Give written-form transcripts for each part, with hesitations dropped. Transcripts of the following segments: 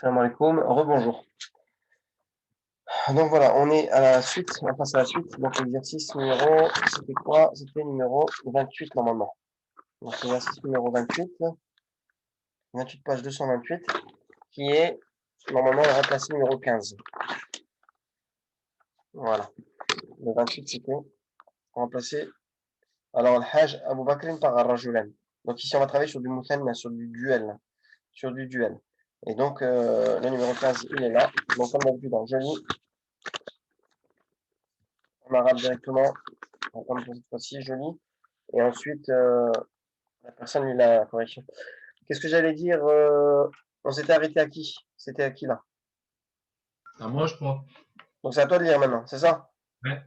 Salam alaikum, rebonjour. Donc voilà, on est à la suite, on passe à la suite. Donc l'exercice numéro, c'était quoi? C'était numéro 28 normalement. Donc l'exercice numéro 28, 28 page 228, qui est normalement remplacé numéro 15. Voilà. Le 28 c'était remplacé. Alors le Hajj Abu Bakr par Al-Rajulan. Donc ici on va travailler sur du muthanna, sur du duel. Sur du duel. Et donc le numéro 15 il est là. Donc comme d'habitude, je lis en arabe directement. Comme pour cette fois-ci, je lis. Et ensuite, la personne lit la correction. Qu'est-ce que j'allais dire on s'était arrêté à qui? C'était à qui là? À moi, je crois. Donc c'est à toi de lire maintenant, c'est ça? Ouais.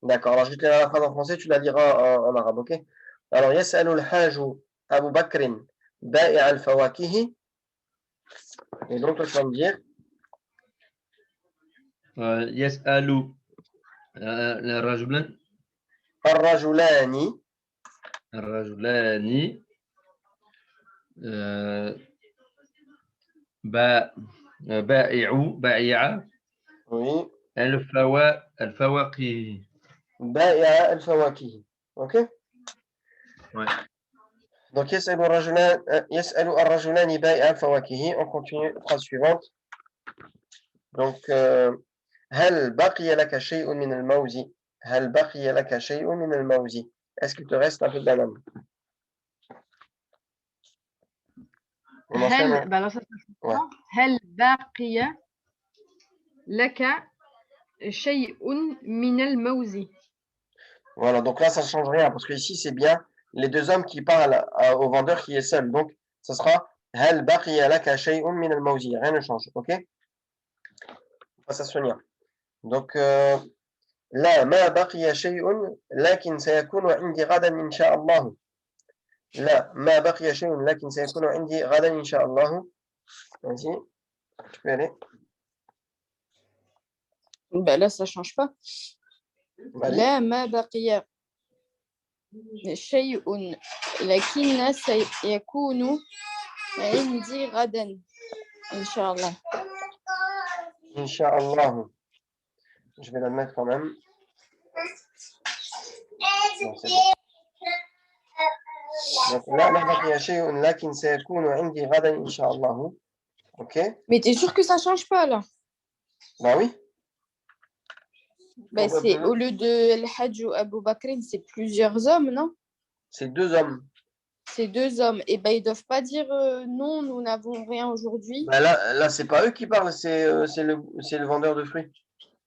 D'accord, alors je vais te lire la phrase en français, tu la liras en arabe, ok? Alors, يسأل الحاج أبو بكر بائع الفواكه. Et donc, toi, tu vas me dire يسأل الرجلان الرجلان بائع oui الفواكه. بائع الفواكه, ok? Ouais. Donc, يسأل الرجلان بائع الفواكه. On continue, phrase suivante. Donc, هل بقي لك شيء من الموز؟ هل بقي لك شيء من الموز؟ Est-ce qu'il te reste un peu de banane? هل bah alors ça ouais. هل بقي لك شيء من الموز. Voilà, donc là ça ne change rien parce que ici c'est bien les deux hommes qui parlent au vendeur qui est seul. Donc ça sera هل بقي لك شيء من الموز. Rien ne change, ok? On passe à Sonia. Donc لا ما بقي شيء لكن سيكون عندي غدا إن شاء الله. لا ما بقي شيء لكن سيكون عندي غدا إن شاء الله. Vas-y, tu peux aller. Ben là, ça ne change pas. Allez. لا ما بقي شيء لكن سيكون عندي غدا إن شاء الله. Inch'Allah. Je vais la mettre quand même. Non, c'est bon. Donc, لا ما بقي شيء لكن سيكون عندي غدا إن شاء الله. Ok? Mais t'es sûr que ça change pas là? Bah oui. Ben c'est au lieu de El Hadj ou Abu Bakr, c'est plusieurs hommes, non? C'est deux hommes. C'est deux hommes. Et ben ils doivent pas dire non, nous n'avons rien aujourd'hui. Bah là c'est pas eux qui parlent, c'est le vendeur de fruits.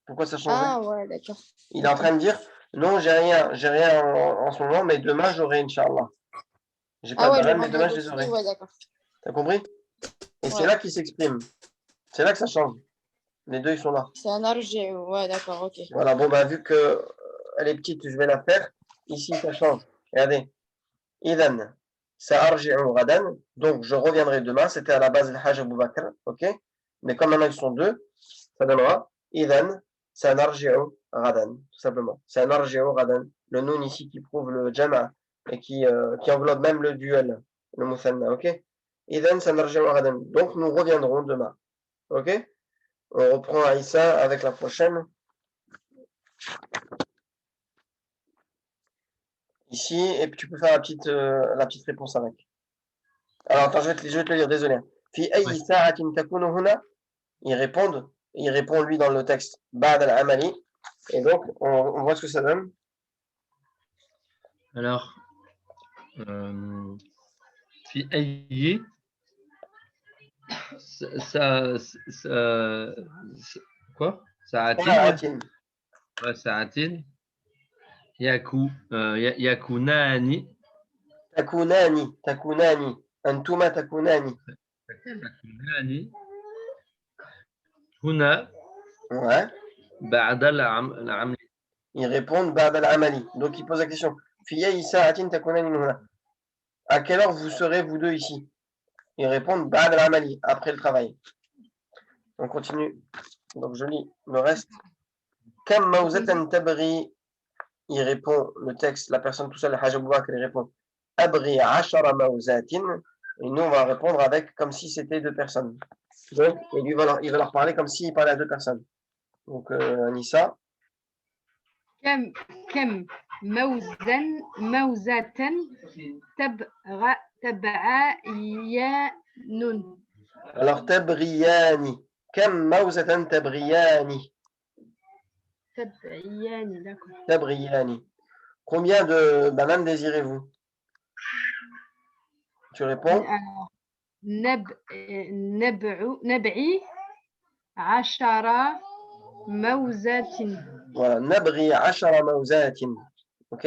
Pourquoi ça changerait? Ah ouais, d'accord. Il est en train de dire non, j'ai rien en ce moment, mais demain j'aurai Inch'Allah. J'ai pas de banane, mais demain je les aurai. Ouais, d'accord. T'as compris? Et ouais. C'est là qu'il s'exprime. C'est là que ça change. Les deux ils sont là. C'est un argé, ouais, d'accord, ok. Voilà, bon bah vu que elle est petite, je vais la faire. Ici ça change. Regardez. Idan, sa'arji'u ghadan. Donc je reviendrai demain. C'était à la base le Hajj Abu Bakr, ok? Mais comme maintenant ils sont deux, ça donnera Idan, sa'arji'u ghadan, tout simplement. Sa'arji'u ghadan. Le nun ici qui prouve le jama' et qui englobe même le duel, le muthanna, ok? Idan, sa'arji'u ghadan. Donc nous reviendrons demain, ok? On reprend Aïssa avec la prochaine. Ici, et puis tu peux faire la petite réponse avec. Alors attends, je vais te le dire, désolé. Fi ayyi sa'atin takunu huna? Il répond lui dans le texte ba'd al-amali. Et donc on voit ce que ça donne. Alors, fi ayyi quoi? Sa'atin. Ouais, sa'atin. Yakunani. Takunani. Antuma takunani. Takunani. Huna. Ouais. Ba'da al-amali. Ils répondent ba'd al-amali. Donc ils posent la question. Fi ayyi sa'atin takunani huna? À quelle heure vous serez vous deux ici? Ils répondent ba'd al-amali, après le travail. On continue. Donc je lis le reste. Kam mawzatan tabghi? Il répond, le texte, la personne tout seul, le Hajj Abu Bakr, il répond Abri ashara mawzatin. Et nous, on va répondre avec comme si c'était deux personnes. Donc, et lui, il va leur parler comme s'il parlait à deux personnes. Donc, Anissa. كم موزة تبعيان Alors, tabriyani. Kam mauzatan tabriyani. تبعيان d'accord. Tabriyani. Combien de bananes désirez-vous? Tu réponds? Alors, نبعي 10 موزة. Voilà. Nabri ashara mauzatin. Ok?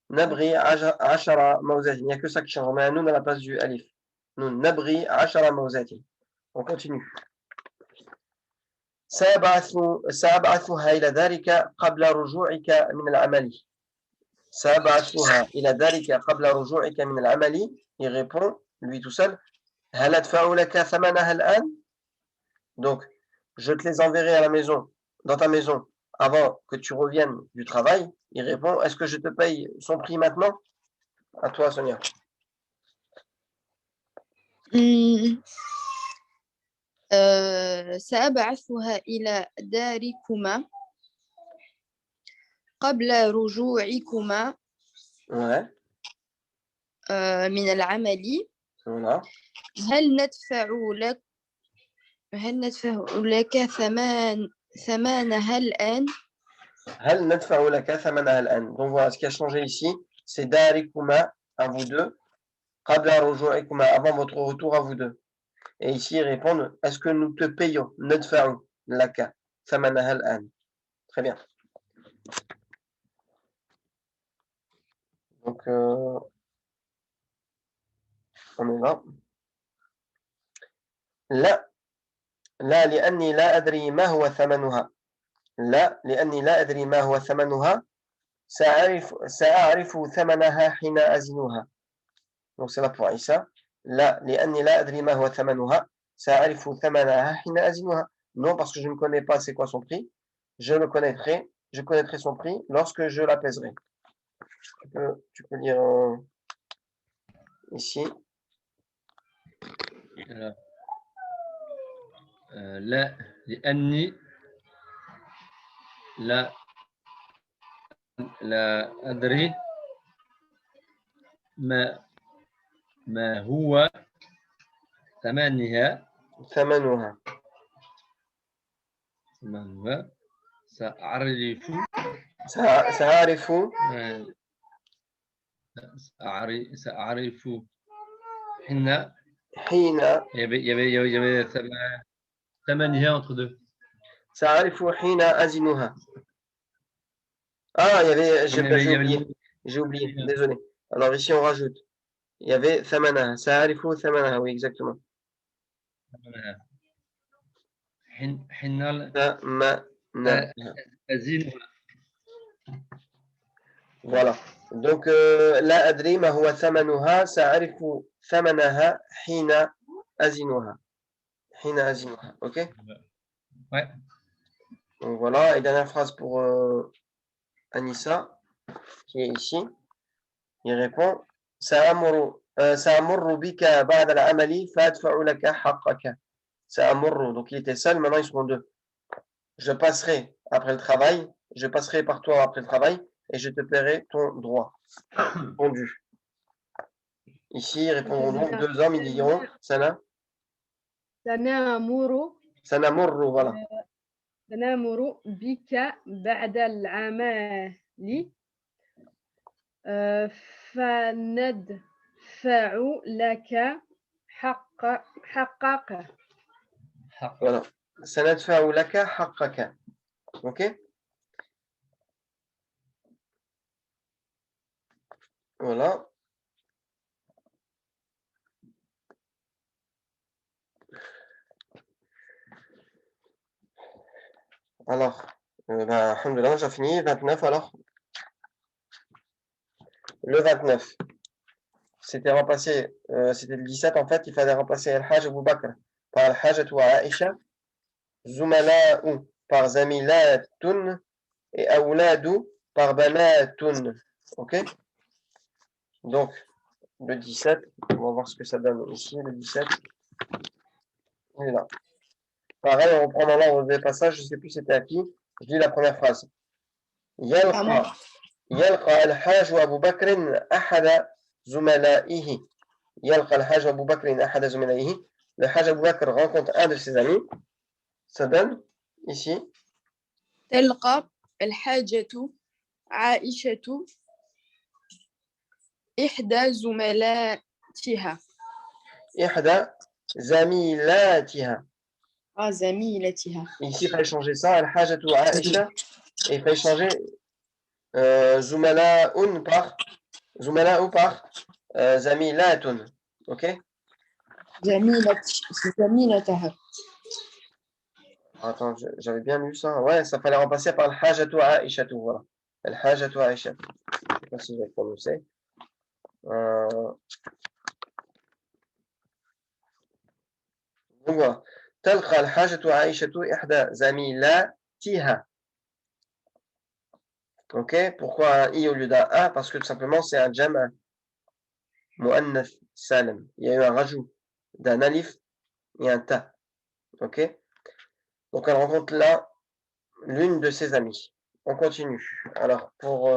Nabri ashara mauzatin. Il n'y a que ça qui change. On met un noun à la place du alif. Noun. Nabri ashara mauzatin. On continue. سأبعثها إلى ذلك قبل رجوعك من العمل. سأبعثها إلى ذلك قبل رجوعك من العمل. Il répond, lui tout seul, هل أدفع لك ثمنها الآن? Donc, je te les enverrai à la maison, dans ta maison, avant que tu reviennes du travail. Il répond, est-ce que je te paye son prix maintenant? À toi, Sonia. سأبعثها إلى داركما قبل رجوعكما Ouais. من العمل. Voilà. هل ندفع لك ثمنها الآن؟ هل ندفع لك ثمنها الآن. Donc voilà, ce qui a changé ici, c'est darikuma à vous deux, qabla ruju'ikuma avant votre retour à vous deux. Et ici, ils répondent, est-ce que nous te payons? Nadfa'u laka thamanaha al-an. Très bien. Donc, on est là. لا لأني لا أدري ما هو ثمنها. لا لأني لا أدري ما هو ثمنها. سأعرف ثمنها حين أزنها. Donc c'est là pour Aïssa. لا لأني لا أدري ما هو ثمنها. سأعرف ثمنها حين أزنها. Non, parce que je ne connais pas c'est quoi son prix. Je connaîtrai son prix lorsque je l'apaiserai. Tu peux lire ici. Alors, لا لأني لا أدري ما هو ثمنها سأعرف حين ثمنها entre deux. سأعرف حين أزنها. Ah, il y avait, j'ai oublié, désolé. Alors ici on rajoute. Il y avait thamanaha. Sa'arifu thamanaha, oui, exactement. Voilà. Donc, la adri ma huwa thamanuha, sa'arifu thamanaha hina azinuha. Hina azinuha, ok? Ouais. Donc voilà, et dernière phrase pour Anissa, qui est ici. Il répond سأمر بك بعد العمل فأدفع لك حقك. سأمر, donc il était seul, maintenant ils seront deux. Je passerai après le travail, je passerai par toi après le travail et je te paierai ton droit, ton dû. Ici, ils répondront donc deux hommes, ils diront سنمر, voilà. سنمر بك بعد العمل فندفع لك حقك. Voilà. سندفع لك حقك. Ok? Voilà. Alors, alhamdoulilah, j'ai fini. 29 alors. Le 29. C'était remplacé, c'était le 17 en fait, il fallait remplacer Al-Hajj Abu Bakr par Al-Hajj wa Aisha, Zumala'u par Zamilatun et Awladu par Banatun. Ok? Donc, le 17, on va voir ce que ça donne ici, le 17. Il est là. Pareil, on reprend dans l'ordre des passages, je ne sais plus c'était à qui. Je lis la première phrase. moi. يلقى الحاج أبو بكر أحد زملائه. يلقى الحاج أبو بكر أحد زملائه. Le Hajj Abu Bakr rencontre un de ses amis. Ça donne ici. تلقى الحاجة عائشة إحدى زملاتها. إحدى زميلاتها. زميلتها. Ici, il fallait changer ça. Al-Hajjatu Aisha. Et il fallait changer Zumala'un par Zumala'u par Zamilatun. Ok? زميلتها. Attends, j'avais bien lu ça. Ouais, ça fallait remplacer par Al-Hajjatu Aishatu. Voilà. Al-Hajjatu Aisha. Je ne sais pas si je vais prononcer. Donc voilà. تلقى الحاجة عائشة إحدى زميلاتها. Ok? Pourquoi un i au lieu d'un a? Parce que tout simplement c'est un jam' mu'annath salim. Il y a eu un rajout d'un alif et un ta. Ok? Donc elle rencontre là l'une de ses amies. On continue. Alors pour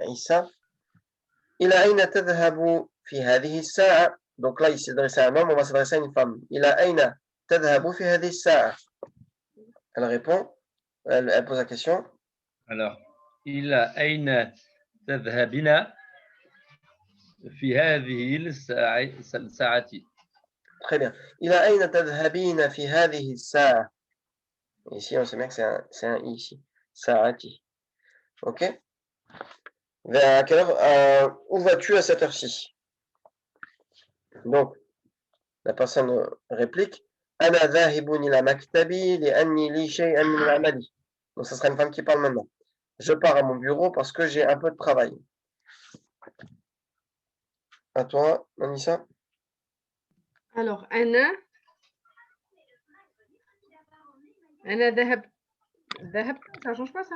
Issa. إلى أين تذهب في هذه الساعة? Donc là il s'est adressé à un homme, on va s'adresser à une femme. إلى أين تذهب في هذه الساعة? Elle répond, elle pose la question. Alors, إلى أين تذهبين في هذه الساعة؟ Très bien. إلى أين تذهبين في هذه الساعة? Ici, on sait bien que c'est un i ici. Saati. Ok? Vers quelle heure, où vas-tu à cette heure-ci? Donc, la personne réplique. أنا ذاهب إلى مكتبي لأني لي شيئا من العمل. Donc, ça sera une femme qui parle maintenant. Je pars à mon bureau parce que j'ai un peu de travail. À toi, Anissa. Alors, أنا ذهبت ça change pas ça?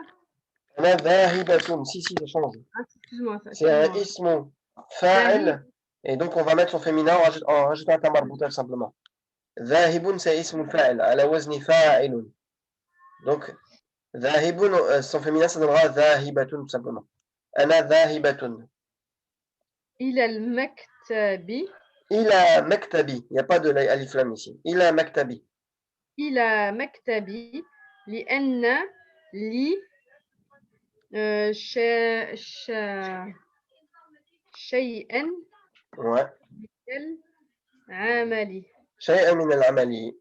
أنا ذاهبة. Si, ça change. Excuse-moi, ça. C'est un ismu fa'il. Et donc, on va mettre son féminin en rajoutant un tamarbouta simplement. ذاهب, c'est ismu fa'il. على وزن فاعل. Donc, ذاهب, son féminin, ça donnera ذاهبة tout simplement. أنا ذاهبة. إلى المكتب. إلى مكتبي. Il n'y a pas de alif lam ici. إلى مكتبي. إلى مكتبي لأن لي شيئا Ouais. من العمل. شيئا من العمل.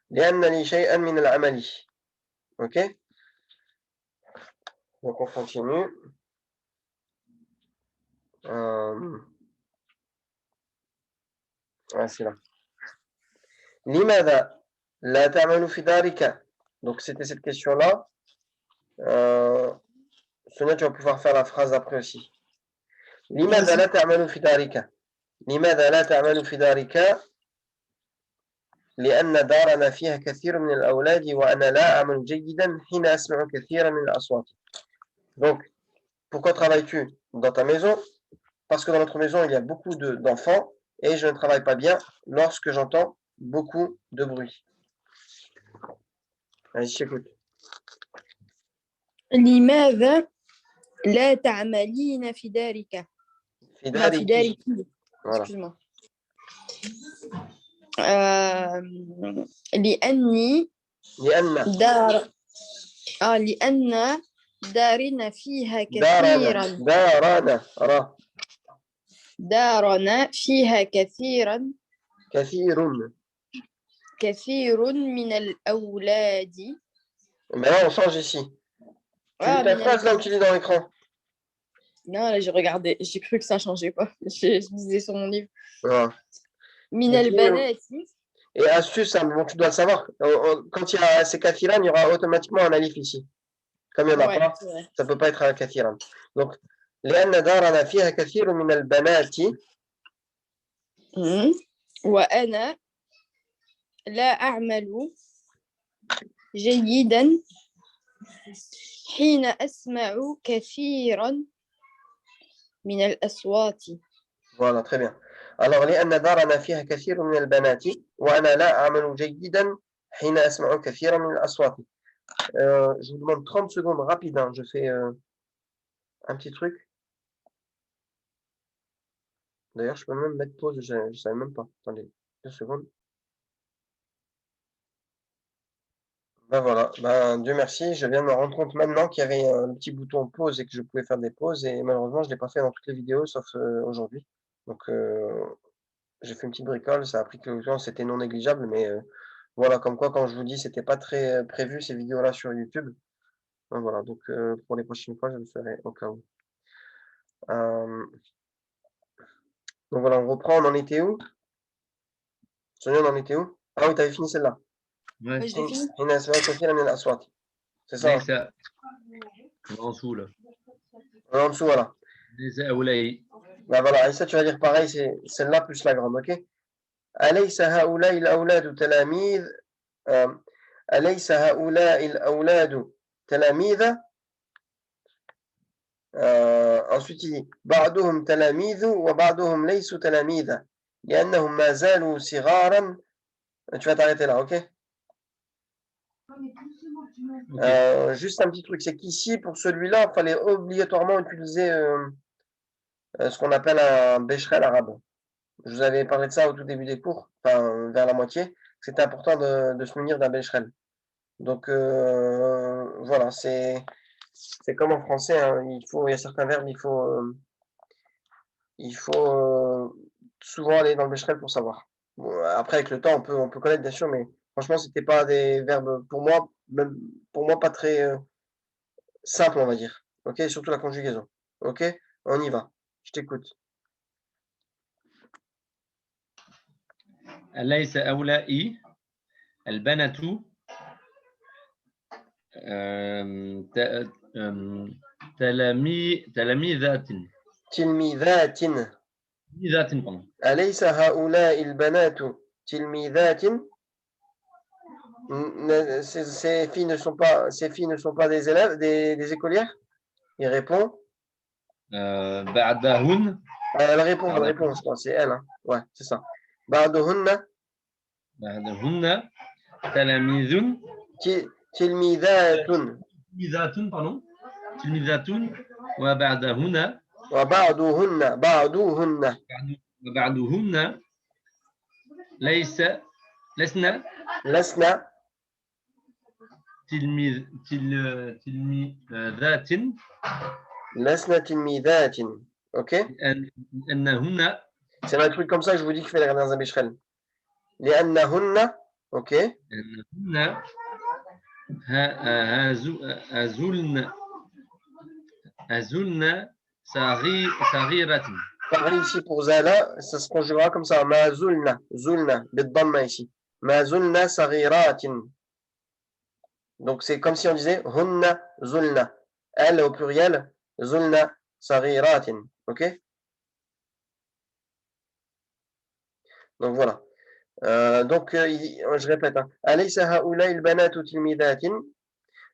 لأن لي شيئا من العمل. Ok? Donc, on continue. Ouais, c'est là. لماذا لا تعمل في دارك? Donc, c'était cette question-là. Sonia, tu vas pouvoir faire la phrase après aussi. لماذا لا تعمل في دارك؟ لماذا لا تعمل في دارك؟ لأن دارنا فيها كثير من الأولاد وأنا لا أعمل جيدا حين أسمع كثيرا من الأصوات. Donc, pourquoi travailles-tu dans ta maison? Parce que dans notre maison, il y a beaucoup d'enfants et je ne travaille pas bien lorsque j'entends beaucoup de bruit. Allez, je t'écoute. لماذا لا تعملين في دارك؟ في Non, في دارك. دارك. Voilà. Excuse-moi. لأني لأن لأن دارنا فيها دارنا كثيرا. دارنا را دارنا فيها كثيرا كثير من الأولاد. Mais là, on change ici. Tu lis ta phrase là où tu lis dans l'écran. Non, là, j'ai regardé. J'ai cru que ça changeait pas. Je lisais sur mon livre. Voilà. من البنات. Et astuce, ça, bon, tu dois le savoir. Quand il y a ces kathiran, il y aura automatiquement un alif ici. Comme il n'y en a pas, ça ne peut pas être un kathiran. Donc, لأن دارنا فيها كثير من البنات. وأنا لا أعمل جيدا حين أسمع كثيرا من الأصوات. Voilà, très bien. Alors, لأن دارنا فيها كثير من البنات وأنا لا أعمل جيدا حين أسمع كثيرا من الأصوات. Je vous demande 30 secondes rapide, hein. Je fais un petit truc. D'ailleurs, je peux même mettre pause, je ne savais même pas. Attendez, 2 secondes. Ben voilà, ben Dieu merci, je viens de me rendre compte maintenant qu'il y avait un petit bouton pause et que je pouvais faire des pauses et malheureusement je ne l'ai pas fait dans toutes les vidéos sauf aujourd'hui. Donc j'ai fait une petite bricole, ça a pris quelques temps, c'était non négligeable, mais voilà, comme quoi quand je vous dis c'était pas très prévu ces vidéos-là sur YouTube. Ben voilà, donc pour les prochaines fois je le ferai au cas où. Donc voilà, on reprend, on en était où? Sonia, on en était où? Ah oui, t'avais fini celle-là. Ouais. Ouais, je l'ai fini. حين أسمع كثيرا من الأصوات. C'est ça, hein? ليس en dessous là. En dessous, voilà. ليس أولئك. Ben voilà, et ça tu vas dire pareil, c'est celle-là plus la grande, ok? أليس هؤلاء الأولاد تلاميذ أليس هؤلاء الأولاد تلاميذ ensuite il dit بعضهم تلاميذ وبعضهم ليسوا تلاميذ لأنهم ما زالوا صغارا. Tu vas t'arrêter là, ok? Juste un petit truc, c'est qu'ici, pour celui-là, il fallait obligatoirement utiliser ce qu'on appelle un bécherel arabe. Je vous avais parlé de ça au tout début des cours, enfin vers la moitié. C'était important de se munir d'un bécherel. Donc voilà, c'est comme en français, hein, il y a certains verbes, il faut souvent aller dans le bécherel pour savoir. Bon, après, avec le temps, on peut connaître bien sûr, mais franchement, c'était pas des verbes pour moi, même pour moi, pas très simple, on va dire. Ok, surtout la conjugaison. Ok, on y va. Je t'écoute. أليس هؤلاء البنات تلاميذات تلميذات. تلميذات pardon. أليس هؤلاء البنات تلميذات. Ces filles ne sont pas des élèves, des écolières? Il répond. بعدهن. Elle répond, je pense, c'est elle. Hein. Ouais, c'est ça. بعدهن تلاميذ. تلميذات. تلميذات pardon. تلميذات وبعدهن. وبعدهن لسنا تلميذات. لسنا تلميذات. Ok. لأنهن. C'est un truc comme ça que je vous dis qu'il faut les regarder dans un bécherel. لأنهن. Ok. لأنهن هزلن صغيرة. Pareil ici pour Zala, ça se conjuguera comme ça. ما زلنا. زلنا. بالضمة ici. ما زلنا صغيرات. Donc c'est comme si on disait hunna zulna. Elle au pluriel, zulna saghiratin. Ok? Donc voilà. Donc je répète. أليس هؤلاء البنات تلميذات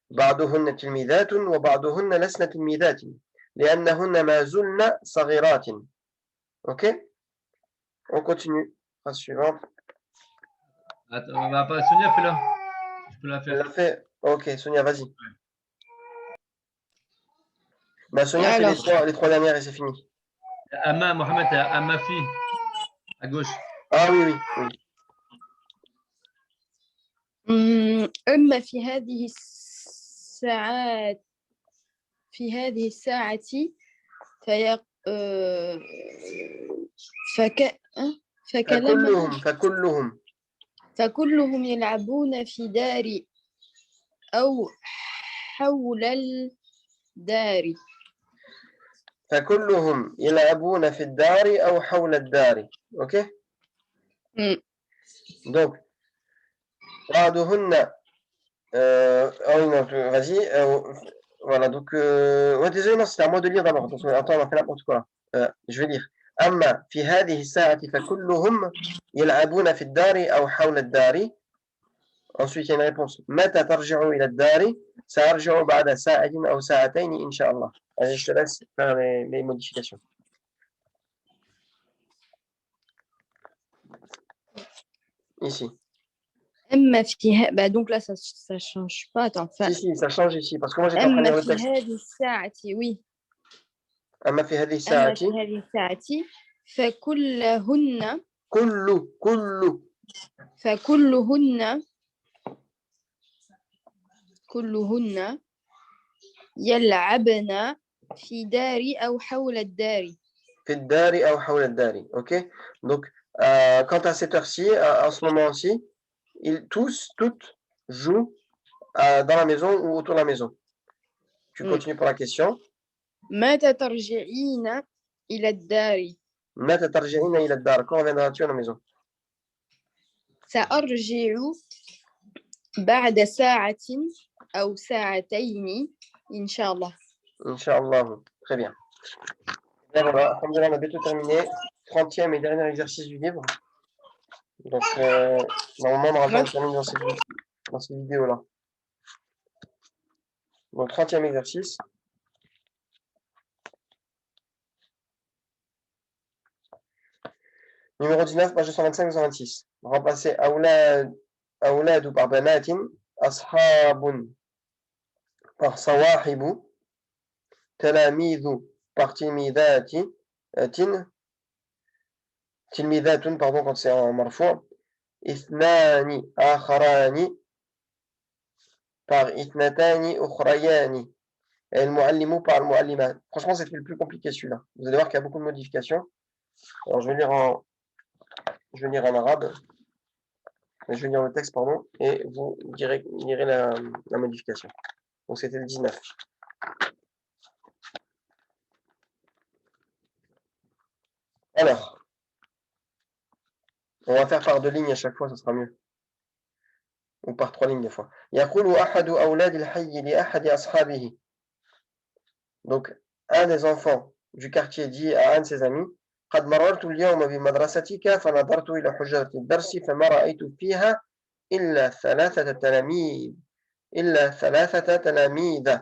بعضهن تلميذات وبعضهن لسن تلميذات لأنهن ما زلن صغيرات. Ok? On continue. Phrase suivante. Attends, Sonia, fais-la. Je peux la faire. Elle l'a fait. Ok, Sonia, vas-y. Bah, Sonia, c'est les trois dernières et c'est fini. Amma, Mohamed, Amma fille. À gauche. Ah oui, oui, oui. أما في هذه الساعات فكلهم يلعبون في دار أو حول الدار. فكلهم يلعبون في الدار أو حول الدار. Ok? Donc, بعضهن vas-y. Voilà, donc ouais, désolé, non, c'était à moi de lire d'abord. Attends, on a fait n'importe quoi là. Je vais lire. أما في هذه الساعة فكلهم يلعبون في الدار أو حول الدار. Ensuite, il y a une réponse. متى ترجع إلى الدار؟ سأرجع بعد ساعة أو ساعتين إن شاء الله. Allez, je te laisse faire les modifications. ici. أما في bah, donc là, ça change pas. Attends. Si, ça change ici. Parce que moi, j'étais en train de أما lire le في texte. هذه الساعة oui. أما في هذه أما الساعة في هذه الساعة فكلهن كلهن يلعبن في دار أو حول الدار. في الدار أو حول الدار. Ok. Donc, quant à cette heure-ci, en ce moment-ci, toutes jouent dans la maison ou autour de la maison. Tu continues pour la question. متى ترجعين إلى الدار؟ متى ترجعين إلى الدار? Quand reviendras-tu à la maison? سأرجع بعد ساعة أو ساعتين إن شاء الله. Inch'Allah. Très bien. Et voilà, alhamdoulilah, on a bientôt terminé. 30e et dernier exercice du livre. Donc, normalement, on termine dans cette vidéo-là. Donc, 30e exercice. Numéro 19, page 225-226. Remplacer أولاد par بنات, أصحاب par صواحب, تلاميذ par تلميذات, pardon, quand c'est en marfou', إثنان آخران par إثنتان أخريان, et le muallimu par le muallimat. Franchement, c'était le plus compliqué celui-là. Vous allez voir qu'il y a beaucoup de modifications. Alors, je vais lire en arabe. Je vais lire le texte, pardon, et vous lirez la modification. Donc, c'était le 19. Alors, on va faire par 2 lignes à chaque fois, ça sera mieux. Ou par 3 lignes des fois. يقول أحد أولاد الحي لأحد أصحابه. Donc, un des enfants du quartier dit à un de ses amis, قد مررت اليوم بمدرستك فنظرت إلى حجرة الدرس فما رأيت فيها إلا ثلاثة تلاميذ.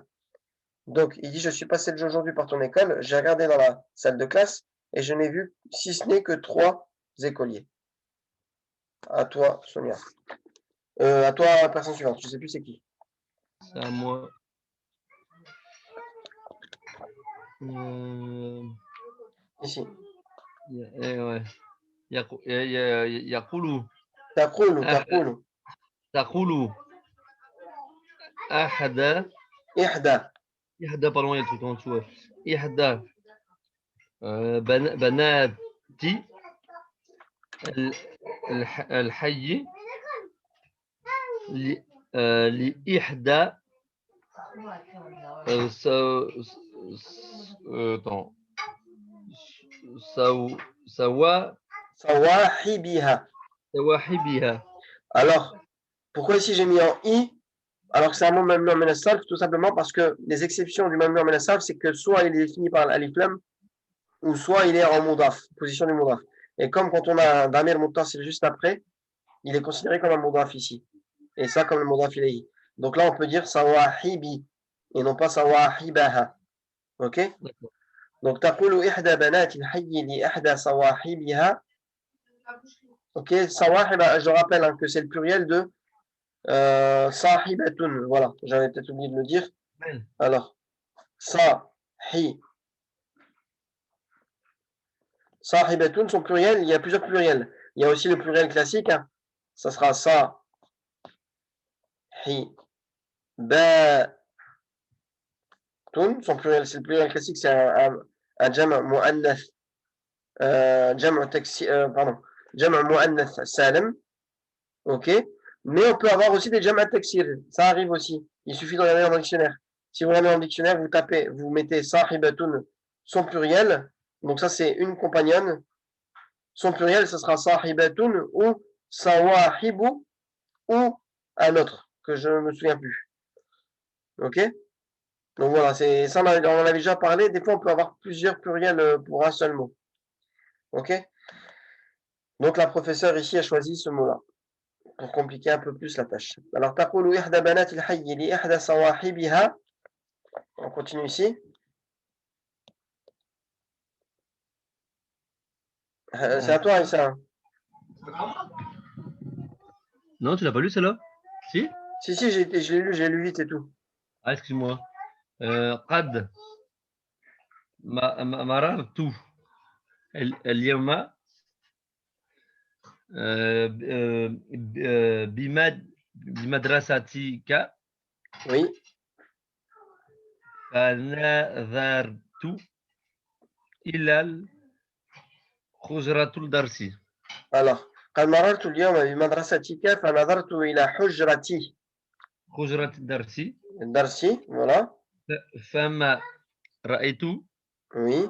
Donc, il dit, je suis passé aujourd'hui par ton école, j'ai regardé dans la salle de classe et je n'ai vu, si ce n'est que 3 écoliers. À toi, Sonia. À toi, personne suivante, je ne sais plus c'est qui. C'est à moi. Ici. Ouais. يقول تقول إحدى pardon, il y a le truc en dessous. إحدى بناتي الحي لإحدى صواحبها. Alors, pourquoi ici j'ai mis en i alors que c'est un mot mamnu min as-sarf? Tout simplement parce que les exceptions du mamnu min as-sarf, c'est que soit il est défini par l'alif lam ou soit il est en mudaf, position du mudaf. Et comme quand on a un damir muttasil juste après, il est considéré comme un mudaf ici. Et ça comme le mudaf ilayhi. Donc là on peut dire sawahibi et non pas sawahibaha. OK? Donc taqulu ihda banati al-hayy li ihda sawahibiha. OK, sawahiba, je rappelle hein, que c'est le pluriel de sahibatun. Voilà, j'avais peut-être oublié de le dire. Alors sahibatun, son pluriel, il y a plusieurs pluriels. Il y a aussi le pluriel classique, hein. Ça sera sahibatun. Son pluriel, c'est le pluriel classique, c'est un jam' mu'annath, jam' mu'annath salam. OK? Mais on peut avoir aussi des jam' taksir. Ça arrive aussi. Il suffit de regarder dans le dictionnaire. Si vous regardez dans le dictionnaire, vous mettez sahibatun, son pluriel. Donc ça, c'est une compagnonne. Son pluriel, ce sera sahibatun ou sawahibu ou un autre que je ne me souviens plus. OK? Donc voilà, ça on en avait déjà parlé. Des fois, on peut avoir plusieurs pluriels pour un seul mot. OK? Donc la professeure ici a choisi ce mot-là pour compliquer un peu plus la tâche. Alors, taqulu ihda banati al-hayy li ihda sawahibiha. On continue ici. C'est à toi, Issa. Non, tu l'as pas lu celle-là? Si? Si, je l'ai lu vite et tout. Ah, excuse-moi. قد مررت اليوم بمدرستك Oui. فنظرت إلى حجرة الدرس. Alors, قد مررت اليوم بمدرستك فنظرت إلى حجرتي. حجرة الدرس. درسي. Voilà. فما رأيت Oui.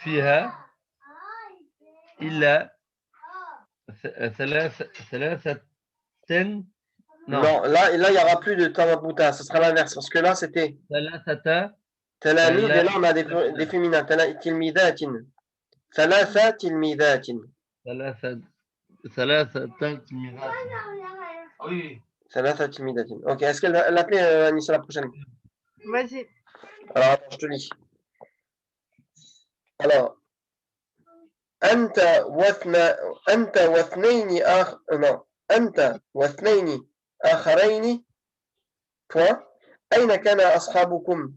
فيها إلا ثلاثة. Non. Non, là, il n'y aura plus de Tawabouta. Ce sera l'inverse. Parce que là, c'était ثلاثة. Talamid. Et là, on a des féminins. Tilmidat. Thalatha tilmidat. ثلاثة تلميذات. Oui. Thalatha tilmidat. Ok, est-ce qu'elle va l'appeler Anissa la prochaine? Vas-y. Alors, attends, je te lis. Alors, أنت واثنين non. أنت واثنين آخرين. Point. أين كان أصحابكم?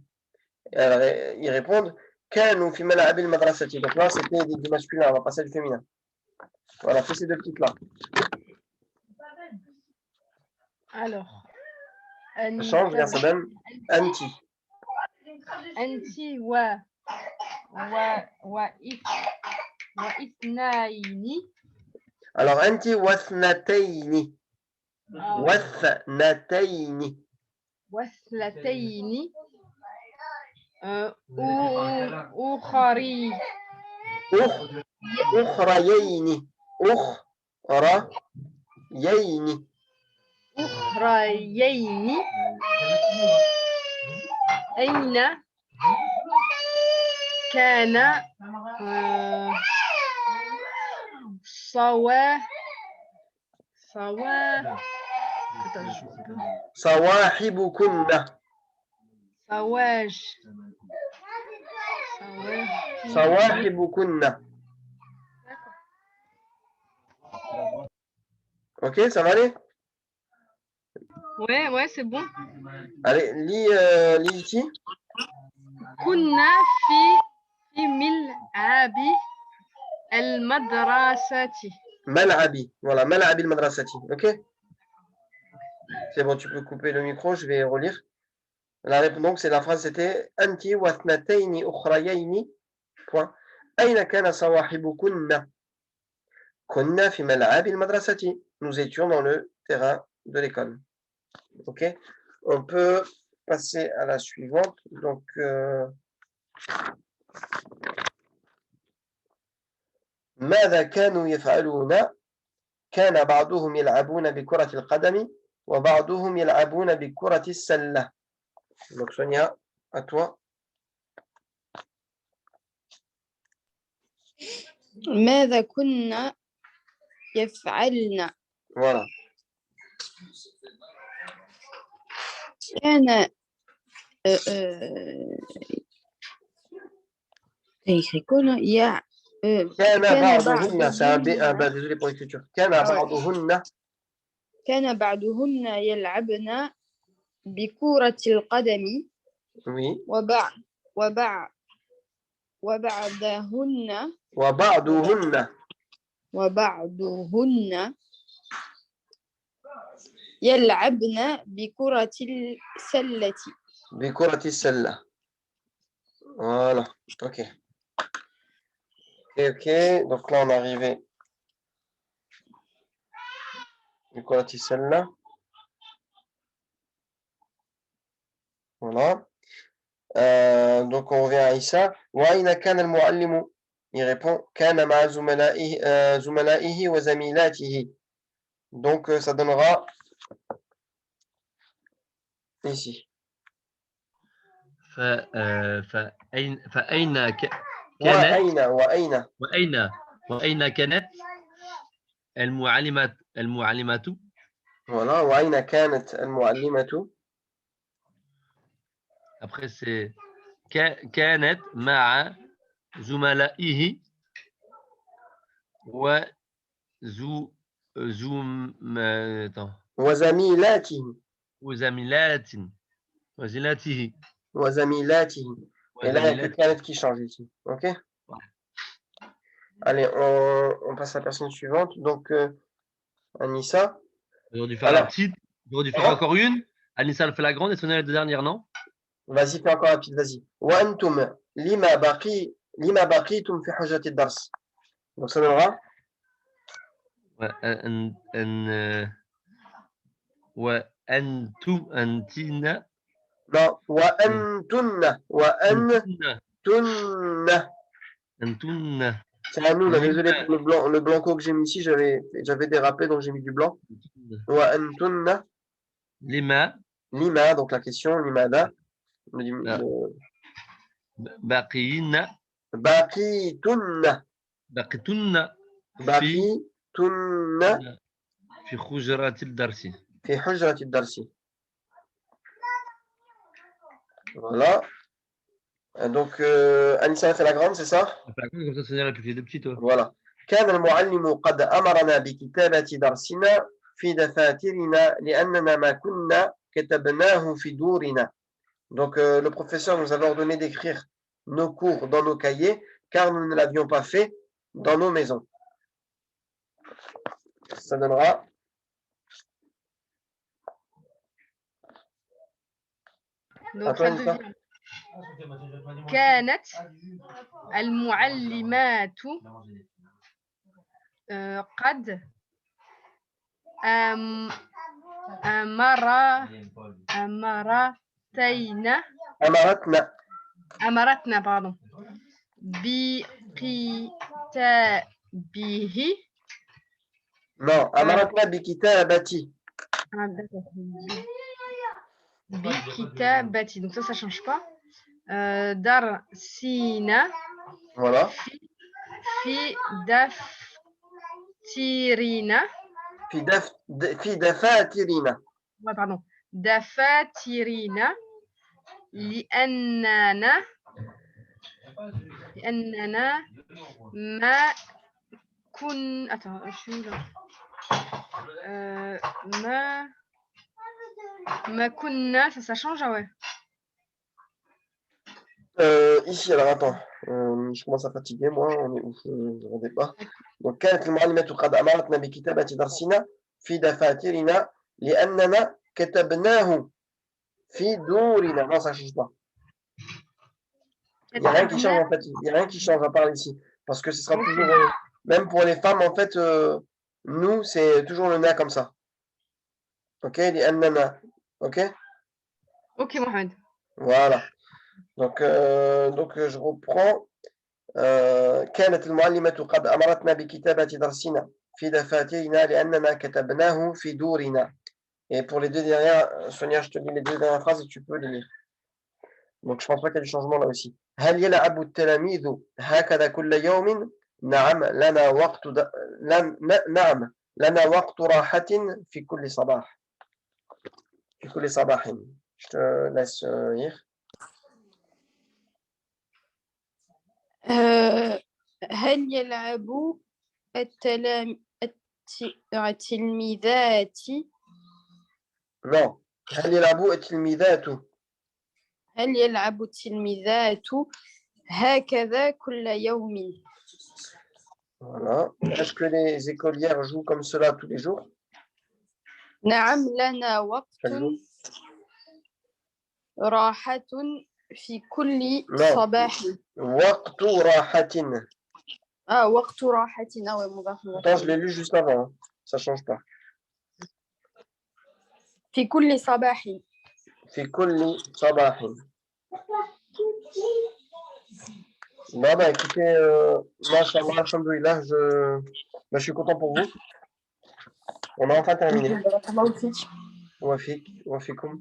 Alors, ils répondent كانوا في ملعب المدرسة. Donc là, c'était du masculin. On va passer du féminin. Voilà, fais ces deux petites là. Alors. Change, regarde, ça donne anti. أنت واثنين. Alors, anti واثنتين. واثنتين. واثنتين. أخريين. أخريين. أخريين. أخريين. أين كان صواحبكن. صواحبكن. Ok, ça va aller? Ouais, c'est bon. Allez, lis ici. كنا في ملعب المدرسة. Mal'abi. Voilà, Mal'abi al-madrasati. Ok? C'est bon, tu peux couper le micro, je vais relire. La réponse, donc, c'est la phrase, c'était Anti wa thnatayni ukhrayayni. Point. Aina kana sawahibukunna? Kunna fi mal'abi al-madrasati. Nous étions dans le terrain de l'école. Ok? On peut passer à la suivante. Donc, ماذا كانوا يفعلون؟ كان بعضهم يلعبون بكرة القدم وبعضهم يلعبون بكرة السلة. Donc Sonia, à toi. ماذا كنا يفعلن؟ Voilà. كان écrit كنا يا كان بعضهن. C'est un désolé pour l'écriture. كان بعضهن. كان بعضهن يلعبن بكرة القدم. Oui. وبعضهن يلعبن بكرة السلة. بكرة السلة. Voilà. Ok. Ok. Donc là, on est arrivé. بكرة السلة. Voilà. Donc on revient à Issa. وأين كان المعلم? Il répond كان مع زملائه وزميلاته. Donc ça donnera ici. فأين كانت وأين كانت المعلمة؟ Voilà. وأين كانت المعلمة? Après c'est كانت مع زملائه attends. وزميلاته وزميلات وزميلاته وزميلاته. Et là, il n'y a que وزميلات. Khaled qui change ici. OK? Allez, on passe à la personne suivante. Donc, Anissa. J'aurais dû faire Alors, la petite. J'aurais dû faire hein? encore une. Anissa elle fait la grande et Sonia les deux dernières, non? Vas-y, fais encore rapide, vas-y. وأنتم لما بقيتم في حجة الدرس. Donc, ça donnera Ouais, وأنتم أنتن non. وأنتن أنتن C'est à nous, là, désolé لما pour le blanco que j'ai mis ici, j'avais dérapé, donc j'ai mis du blanc. وأنتن لما لما, donc la question, لماذا بقيتن بقيتن بقيتن بقيتن في حجرة الدرس. في حجرة الدرس. Voilà. Donc, Anissa a fait la grande, c'est ça? Comme ça, Sonia elle peut faire des petites. Voilà. كان المعلم قد أمرنا بكتابة درسنا في دفاترنا لأننا ما كنا كتبناه في دورنا. Donc, le professeur nous avait ordonné d'écrire nos cours dans nos cahiers car nous ne l'avions pas fait dans nos maisons. Ça donnera Donc, la deuxième. كانت المعلمات قد أمرتنا pardon بكتابه non أمرتنا بكتابة بكتابة donc ça change pas درسنا voilà في دفترنا في دفاترنا pardon دفاترنا لأننا ما كن attends je suis là ما كنا ça change ah ouais ici alors attends je commence à fatiguer moi on est où on débat donc كانت المعلمة قد أمرتنا بكتابة درسنا في دفاترنا لأننا كتبناه في دورنا non ça change pas il n'y a rien qui change en fait il n'y a rien qui change à part ici parce que ce sera toujours même pour les femmes en fait nous c'est toujours le na comme ça ok لأننا ok ok Mohamed voilà donc je reprends كانت المعلمة قد أمرتنا بكتابة درسنا في دفاترنا لأننا كتبناه في دورنا. Et pour les deux dernières, Sonia, je te lis les deux dernières phrases et tu peux les lire. Donc je pense pas qu'il y a du changement là aussi. هل يلعب التلاميذ هكذا كل يوم؟ نعم لنا وقت نعم لنا وقت راحة في كل صباح. في كل صباح. Je te laisse lire. هل يلعب التلميذات Non. هل يلعب التلميذات هكذا كل يوم؟ Voilà. Est-ce que les écolières jouent comme cela tous les jours? نعم لنا وقت راحة في كل صباح. وقت راحة. وقت راحة. Attends, je l'ai lu juste avant. Hein. Ça change pas. في كل صباح. في كل صباح. Bon, bah écoutez, machallah, alhamdoulilah, je suis content pour vous. On a enfin terminé. Wafikoum.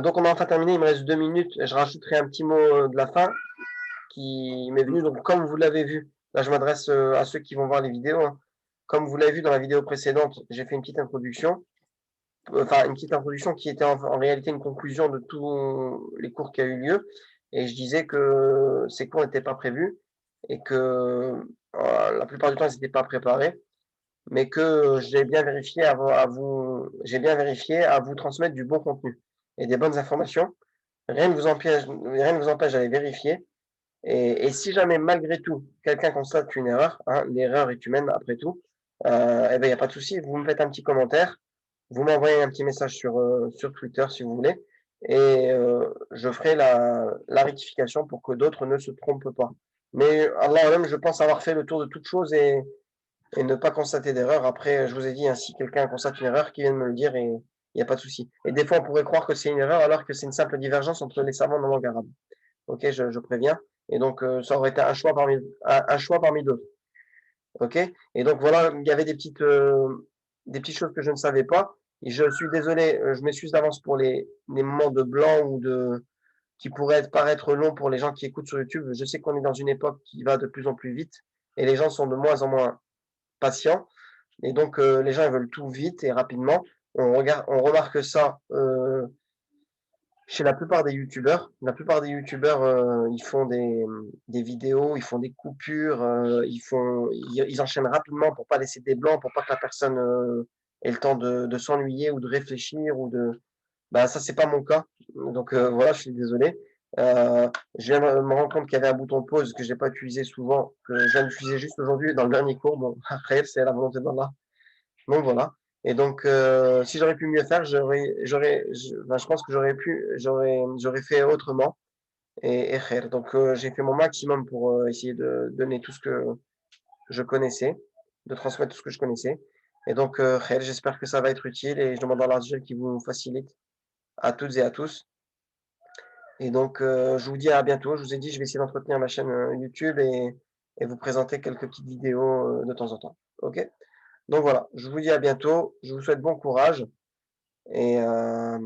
Donc on a enfin terminé, il me reste 2 minutes. Je rajouterai un petit mot de la fin qui m'est venu. Donc comme vous l'avez vu, là je m'adresse à ceux qui vont voir les vidéos. Hein. Comme vous l'avez vu dans la vidéo précédente, j'ai fait une petite introduction. Enfin, une petite introduction qui était en réalité une conclusion de tous les cours qui a eu lieu. Et je disais que ces cours n'étaient pas prévus et que la plupart du temps, ils n'étaient pas préparés. mais que j'ai bien vérifié j'ai bien vérifié à vous transmettre du bon contenu et des bonnes informations. Rien ne vous empêche d'aller vérifier. Et si jamais, malgré tout, quelqu'un constate une erreur, hein, l'erreur est humaine après tout, eh ben, il n'y a pas de souci, vous me faites un petit commentaire, vous m'envoyez un petit message sur Twitter si vous voulez, et je ferai la rectification pour que d'autres ne se trompent pas. Mais Allah alam, je pense avoir fait le tour de toute chose et ne pas constater d'erreur. Après, je vous ai dit, hein, si quelqu'un constate une erreur, qu'il vienne me le dire et il n'y a pas de souci. Et des fois, on pourrait croire que c'est une erreur alors que c'est une simple divergence entre les savants de la langue arabe. Ok, je préviens. Et donc, ça aurait été un choix parmi d'autres. Ok. Et donc voilà, il y avait des petites choses que je ne savais pas. Et je suis désolé, je m'excuse d'avance pour les moments de blanc ou qui pourraient paraître longs pour les gens qui écoutent sur YouTube. Je sais qu'on est dans une époque qui va de plus en plus vite et les gens sont de moins en moins patients. Et donc, les gens ils veulent tout vite et rapidement. On remarque ça chez la plupart des youtubeurs. La plupart des youtubeurs, ils font des vidéos, ils font des coupures, ils enchaînent rapidement pour pas laisser des blancs, pour pas que la personne ait le temps de s'ennuyer ou de réfléchir bah ça c'est pas mon cas. Donc voilà, je suis désolé. Je viens de me rendre compte qu'il y avait un bouton pause que j'ai pas utilisé souvent, que je viens d'utiliser juste aujourd'hui dans le dernier cours. Bon, après c'est la volonté d'Allah. Donc voilà. Et donc, si j'aurais pu mieux faire, je pense que j'aurais fait autrement et khair. Donc, j'ai fait mon maximum pour essayer de donner tout ce que je connaissais, de transmettre tout ce que je connaissais. Et donc, khair, j'espère que ça va être utile et je demande à Allah qui vous facilite à toutes et à tous. Et donc, je vous dis à bientôt. Je vous ai dit, je vais essayer d'entretenir ma chaîne YouTube et vous présenter quelques petites vidéos de temps en temps. OK? Donc voilà, je vous dis à bientôt. Je vous souhaite bon courage. Et, euh,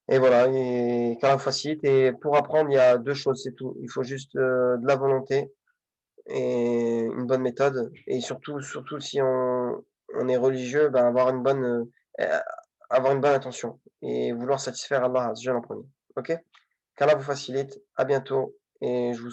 et voilà, et qu'Allah facilite. Et pour apprendre, il y a deux choses, c'est tout. Il faut juste de la volonté et une bonne méthode. Et surtout si on est religieux, ben avoir une bonne intention et vouloir satisfaire Allah Azza wa Jalla en premier. Ok? Qu'Allah vous facilite. À bientôt. Et je vous souhaite